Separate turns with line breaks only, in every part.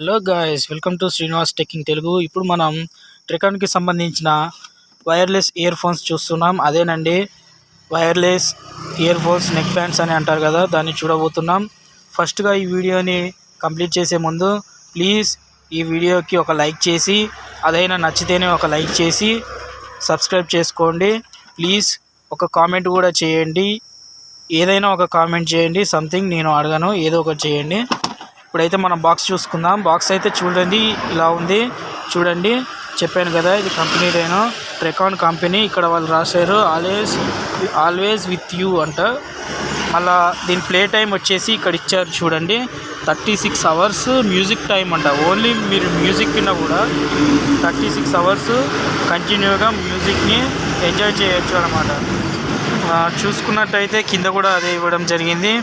Hello guys, welcome to Srinivas taking Telugu. ఇప్పుడు మనం ట్రెకాన్కి సంబంధించిన వైర్లెస్ ఇయర్ ఫోన్స్ చూస్తున్నాం. అదేనండి, wireless ear phones neck bands అని అంటారు కదా, దాన్ని చూడబోతున్నాం. ఫస్ట్గా ఈ వీడియోని కంప్లీట్ చేసే ముందు ప్లీజ్ ఈ వీడియోకి ఒక లైక్ చేసి, అదైనా నచ్చితేనే ఒక లైక్ చేసి సబ్స్క్రైబ్ చేసుకోండి. ప్లీజ్ ఒక కామెంట్ కూడా చేయండి, ఏదైనా ఒక కామెంట్ చేయండి. సంథింగ్ నేను అడగను, ఏదో ఒకటి చేయండి. ఇప్పుడైతే మనం బాక్స్ చూసుకుందాం. బాక్స్ అయితే చూడండి, ఇలా ఉంది చూడండి. చెప్పాను కదా, ఇది కంపెనీ ట్రెకాన్ కంపెనీ. ఇక్కడ వాళ్ళు రాశారు ఆల్వేస్ విత్ యూ అంట. మళ్ళా దీని ప్లే టైం వచ్చేసి ఇక్కడ ఇచ్చారు చూడండి, 36 అవర్స్ మ్యూజిక్ టైం అంట. ఓన్లీ మీరు మ్యూజిక్ కింద కూడా 36 అవర్స్ కంటిన్యూగా మ్యూజిక్ని ఎంజాయ్ చేయొచ్చు అన్నమాట. చూసుకున్నట్టయితే కింద కూడా అదే ఇవ్వడం జరిగింది.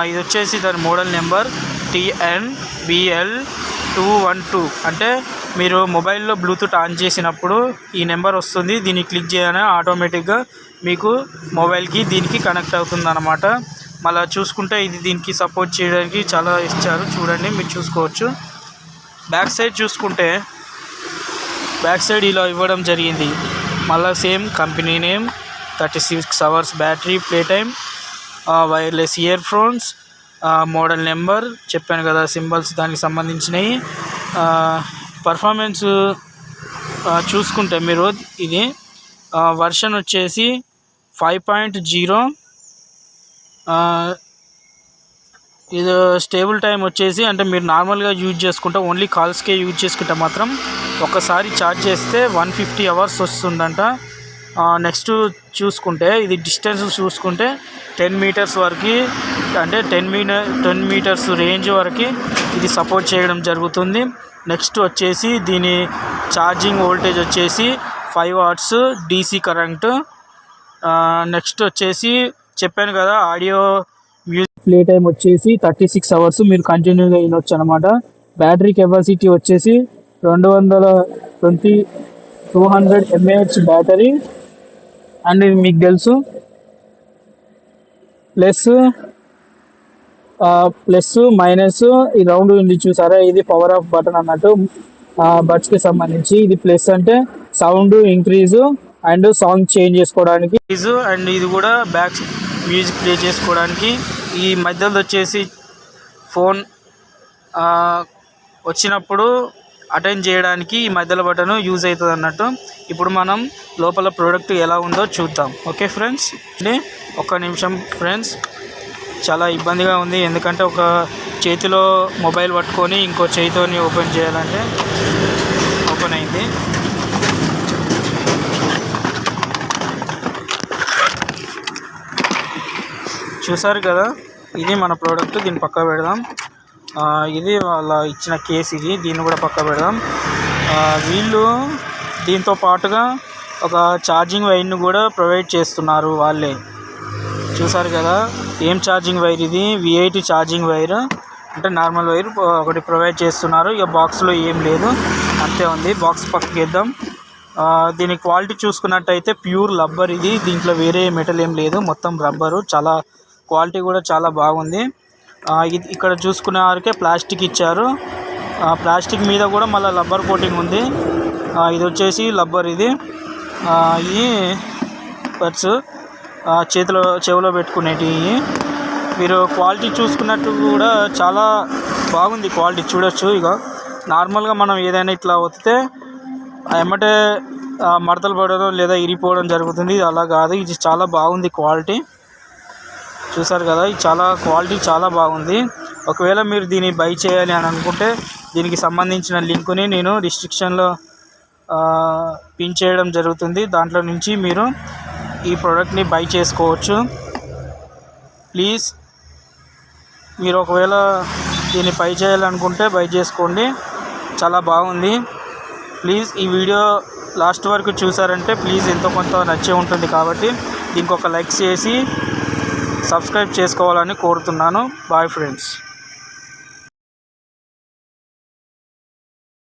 ఇది వచ్చేసి దాని మోడల్ నెంబర్ TNBL212. అంటే మీరు మొబైల్లో బ్లూటూత్ ఆన్ చేసినప్పుడు ఈ నెంబర్ వస్తుంది. దీన్ని క్లిక్ చేయగానే ఆటోమేటిక్గా మీకు మొబైల్కి దీనికి కనెక్ట్ అవుతుంది అన్నమాట. మళ్ళీ చూసుకుంటే ఇది దీనికి సపోర్ట్ చేయడానికి చాలా ఇచ్చారు చూడండి, మీరు చూసుకోవచ్చు. బ్యాక్ సైడ్ చూసుకుంటే బ్యాక్ సైడ్ ఇలా ఇవ్వడం జరిగింది. మళ్ళీ same company name, 36 hours battery, play time, wireless ear phones, model number చెప్పాను కదా, సింబల్స్ దానికి సంబంధించినవి. పర్ఫార్మెన్స్ చూసుకుంటే మీరు ఇది వర్షన్ వచ్చేసి 5.0. ఇది స్టేబుల్ టైం వచ్చేసి, అంటే మీరు నార్మల్గా యూజ్ చేసుకుంటే ఓన్లీ కాల్స్కే యూజ్ చేసుకుంటే మాత్రం ఒకసారి ఛార్జ్ చేస్తే 150 అవర్స్ వస్తుందంట. నెక్స్ట్ చూసుకుంటే ఇది డిస్టెన్స్ చూసుకుంటే 10 మీటర్స్ వరకు, అంటే 10 మీటర్స్ రేంజ్ వరకు ఇది సపోర్ట్ చేయడం జరుగుతుంది. నెక్స్ట్ వచ్చేసి దీని ఛార్జింగ్ వోల్టేజ్ వచ్చేసి 5 వాట్స్ DC కరెంటు. నెక్స్ట్ వచ్చేసి చెప్పాను కదా, ఆడియో మ్యూజిక్ ప్లే టైం వచ్చేసి 36 అవర్స్ మీరు కంటిన్యూగా వినొచ్చు అనమాట. బ్యాటరీ కెపాసిటీ వచ్చేసి 200 mAh బ్యాటరీ. అండ్ ఇది మీకు తెలుసు, ప్లస్ మైనస్ ఈ రౌండ్ ఉంది చూసారా, ఇది పవర్ ఆఫ్ బటన్ అన్నట్టు బడ్స్కి సంబంధించి. ఇది ప్లస్ అంటే sound increase and song change చేసుకోవడానికి, అండ్ ఇది కూడా బ్యాక్ మ్యూజిక్ ప్లే చేసుకోవడానికి. ఈ మధ్యలో వచ్చేసి ఫోన్ వచ్చినప్పుడు అటెండ్ చేయడానికి ఈ మధ్యలో బటన్ యూజ్ అవుతుంది అన్నట్టు. ఇప్పుడు మనం లోపల ప్రోడక్ట్ ఎలా ఉందో చూద్దాం. ఓకే ఫ్రెండ్స్, ఒక్క నిమిషం ఫ్రెండ్స్. చాలా ఇబ్బందిగా ఉంది, ఎందుకంటే ఒక చేతిలో మొబైల్ పట్టుకొని ఇంకో చేతితోని ఓపెన్ చేయాలంటే. ఓపెన్ అయింది. చూసారు కదా, ఇది మన ప్రోడక్ట్. దీన్ని పక్క పెడదాం. ఇది వాళ్ళ ఇచ్చిన కేస్, దీన్ని కూడా పక్క పెడదాం. వీళ్ళు దీంతో పాటుగా ఒక ఛార్జింగ్ వైర్ను కూడా ప్రొవైడ్ చేస్తున్నారు వాళ్ళే. చూసారు కదా, ఏం ఛార్జింగ్ వైర్ ఇది, V8 ఛార్జింగ్ వైర్, అంటే నార్మల్ వైర్ ఒకటి ప్రొవైడ్ చేస్తున్నారు. ఇక బాక్స్లో ఏం లేదు, అంతే ఉంది. బాక్స్ పక్కకి వేద్దాం. దీని క్వాలిటీ చూసుకున్నట్టయితే ప్యూర్ రబ్బర్ ఇది, దీంట్లో వేరే మెటల్ ఏం లేదు, మొత్తం రబ్బరు. చాలా క్వాలిటీ కూడా చాలా బాగుంది. ఇక్కడ చూసుకునే వారికే ప్లాస్టిక్ ఇచ్చారు. ప్లాస్టిక్ మీద కూడా మళ్ళీ రబ్బర్ కోటింగ్ ఉంది. ఇది వచ్చేసి రబ్బర్. ఇది బడ్స్ చెవిలో పెట్టుకునేటివి. మీరు క్వాలిటీ చూసుకున్నట్టు కూడా చాలా బాగుంది క్వాలిటీ, చూడొచ్చు. ఇక నార్మల్గా మనం ఏదైనా ఇట్లా ఒత్తితే ఏమంటే మడతలు పడడం లేదా ఇరిగిపోవడం జరుగుతుంది. ఇది అలా కాదు, ఇది చాలా బాగుంది క్వాలిటీ. చూసారు కదా, ఇది క్వాలిటీ చాలా బాగుంది. ఒకవేళ మీరు దీన్ని బై చేయాలి అని అనుకుంటే దీనికి సంబంధించిన లింకుని నేను డిస్క్రిప్షన్లో పిన్ చేయడం జరుగుతుంది. దాంట్లో నుంచి మీరు ఈ ప్రోడక్ట్ని బై చేసుకోవచ్చు. ప్లీజ్ మీరు ఒకవేళ దీన్ని బై చేయాలనుకుంటే బై చేసుకోండి, చాలా బాగుంది. ప్లీజ్ ఈ వీడియో లాస్ట్ వరకు చూసారంటే ప్లీజ్ ఎంతో కొంత నచ్చే ఉంటుంది, కాబట్టి దీనికి ఒక లైక్ చేసి సబ్స్క్రైబ్ చేసుకోవాలని కోరుతున్నాను. Bye friends.